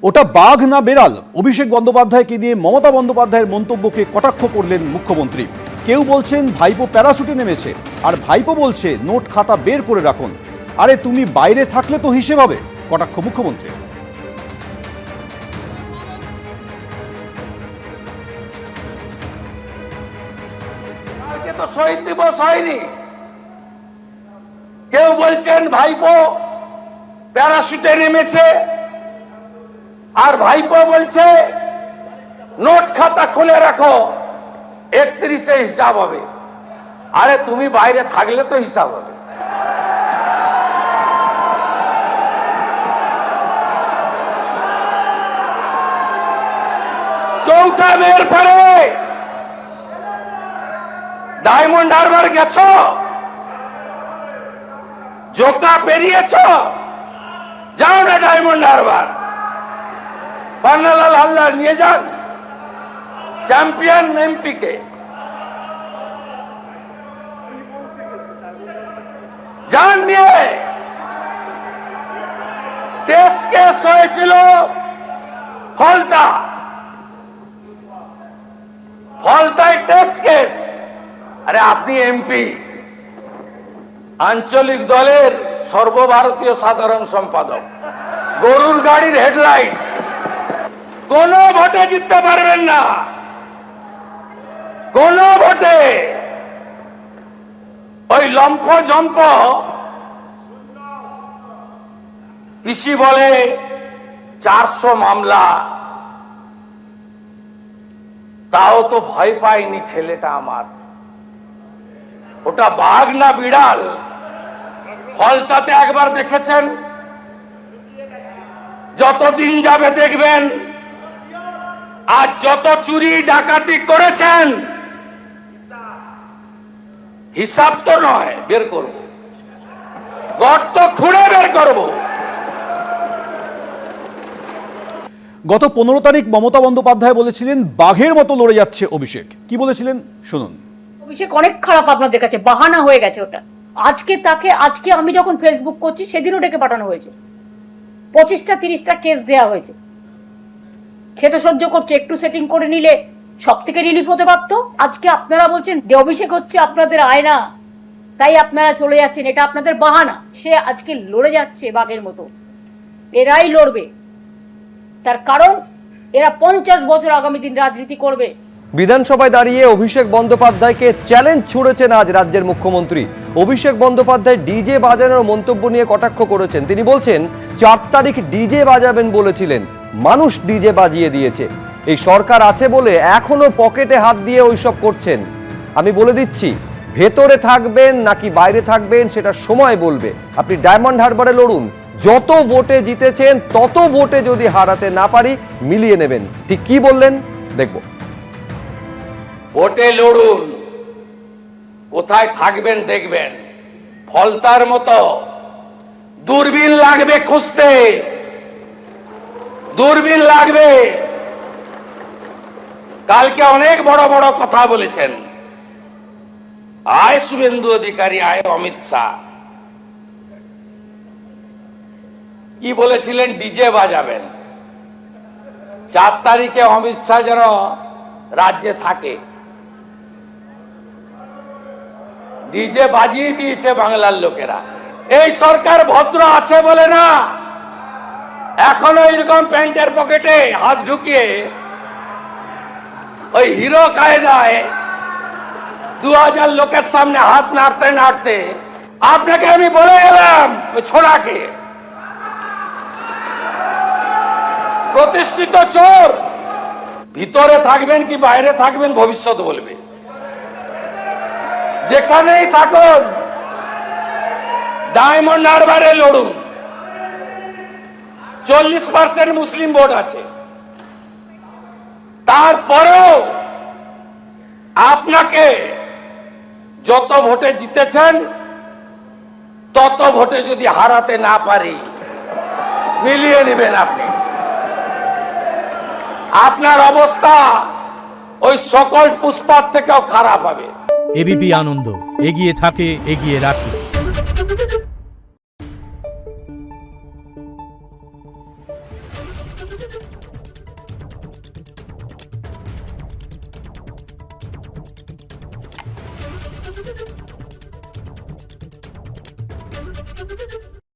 ওটা বাঘ না বেড়াল? অভিষেক বন্দ্যোপাধ্যায়কে নিয়ে মমতা বন্দ্যোপাধ্যায়ের মন্তব্যকে কটাক্ষ করলেন মুখ্যমন্ত্রী। কেউ বলছেন ভাইপো প্যারাশুটে নেমেছে, আর ভাইপো বলছে নোট খাতা বের করে রাখুন। আরে তুমি বাইরে থাকলে তো হিসেব হবে, কটাক্ষ মুখ্যমন্ত্রী। কালকে তো শহীদ দিবস হয়নি, কেউ বলছেন ভাইপো প্যারাশুটে নেমেছে, আর ভাইপো বলছে নোট খাতা খুলে রাখো, 31-এ হিসাব হবে। আরে তুমি বাইরে থাকলে তো হিসাব হবে। চৌঠা মেয়ের পরে ডায়মন্ড হারবার গেছো, জোকা পেরিয়েছ, যাও না ডায়মন্ড হারবার, পান্নালাল হালদার নিয়ে যান চ্যাম্পিয়ন এমপি কে, যান নিয়ে। টেস্ট কেস হয়েছিল ফলতায় টেস্ট কেস। আরে আপনি এমপি, আঞ্চলিক দলের সর্বভারতীয় সাধারণ সম্পাদক, গরুর গাড়ির হেডলাইট, কোন ভোটে জিততে পারবেন না, কোন ভোটে। ওই লম্ফ জম্প পিসি বলে 400 মামলা, তাও তো ভয় পায়নি ছেলেটা আমার। ওটা বাঘ না বিড়াল? ফলতাতে একবার দেখেছেন, যতদিন যাবে দেখবেন। আর যত চুরি ডাকাতি করেছেন, হিসাব তো নয়, বের করব, গর্ত খুঁড়ে বের করব। গত 15 তারিখ মমতা বন্দ্যোপাধ্যায় বলেছিলেন বাঘের মতো লড়ে যাচ্ছে অভিষেক। কি বলেছিলেন শুনুন। অভিষেক অনেক খারাপ আপনাদের কাছে, বাহানা হয়ে গেছে ওটা। আজকে আমি যখন ফেসবুক করছি সেদিনও ডেকে পাঠানো হয়েছে, 25টা 30টা কেস দেওয়া হয়েছে। সে তো সহ্য করছে, একটু সেটিং করে নিলে সব থেকে রিলিফ হতে পারতো। আজকে আপনারা বলছেন যে অভিষেক হচ্ছে আপনাদের আয়না, তাই আপনারা চলে যাচ্ছেন, এটা আপনাদের বাহানা। সে আজকে লড়ে যাচ্ছে বাঘের মতো, এরাই লড়বে। তার কারণ এরা 50 বছর আগামী দিন রাজনীতি করবে। বিধানসভায় দাঁড়িয়ে অভিষেক বন্দ্যোপাধ্যায়কে চ্যালেঞ্জ ছুড়েছেন আজ রাজ্যের মুখ্যমন্ত্রী। অভিষেক বন্দ্যোপাধ্যায় ডিজে বাজানোর মন্তব্য নিয়ে কটাক্ষ করেছেন। তিনি বলছেন 4 তারিখ ডিজে বাজাবেন বলেছিলেন, মানুষ ডিজে বাজিয়ে দিয়েছে। এই সরকার আছে বলে এখনো পকেটে হাত দিয়ে ওইসব করছেন। আমি বলে দিচ্ছি, ভেতরে থাকবেন নাকি বাইরে থাকবেন সেটা সময় বলবে। আপনি ডায়মন্ড হারবারে লড়ুন, যত ভোটে জিতেছেন তত ভোটে যদি হারাতে না পারি মিলিয়ে নেবেন। ঠিক কি বললেন দেখব। ভোটে লড়ুন, কোথায় থাকবেন দেখবেন। ফলতার মতো দূরবীন লাগবে খুঁজতে, দূরবীন লাগবে। কালকে অনেক বড় বড় কথা বলেছেন, আয় শুভেন্দু অধিকারী, আয় অমিত শাহ। কি বলেছিলেন? ডিজে বাজাবেন। 4 তারিখে অমিত শাহ যেন রাজ্যে থাকে। ডিজে বাজিয়ে দিয়েছে বাংলার লোকেরা। এই সরকার ভদ্র আছে বলে না, এখনো এরকম প্যান্টের পকেটে হাত ঢুকিয়ে ওই হিরো কায়দায় 2000 লোকের সামনে হাত নাড়তে নাড়তে। আপনাকে আমি বলে গেলাম, ওই ছোড়াকে, প্রতিষ্ঠিত চোর, ভিতরে থাকবেন কি বাইরে থাকবেন ভবিষ্যৎ বলবে। যেখানেই থাকুন, ডায়মন্ড হারবারে লড়ুন। 40% মুসলিম ভোট আছে, তারপরেও আপনাকে যত ভোটে জিতেছেন তত ভোটে যদি হারাতে না পারি, মিলিয়ে নেবেন আপনি। আপনার অবস্থা ওই সকল পুষ্পার থেকেও খারাপ হবে। এবিপি আনন্দ, এগিয়ে থাকে, এগিয়ে রাখে।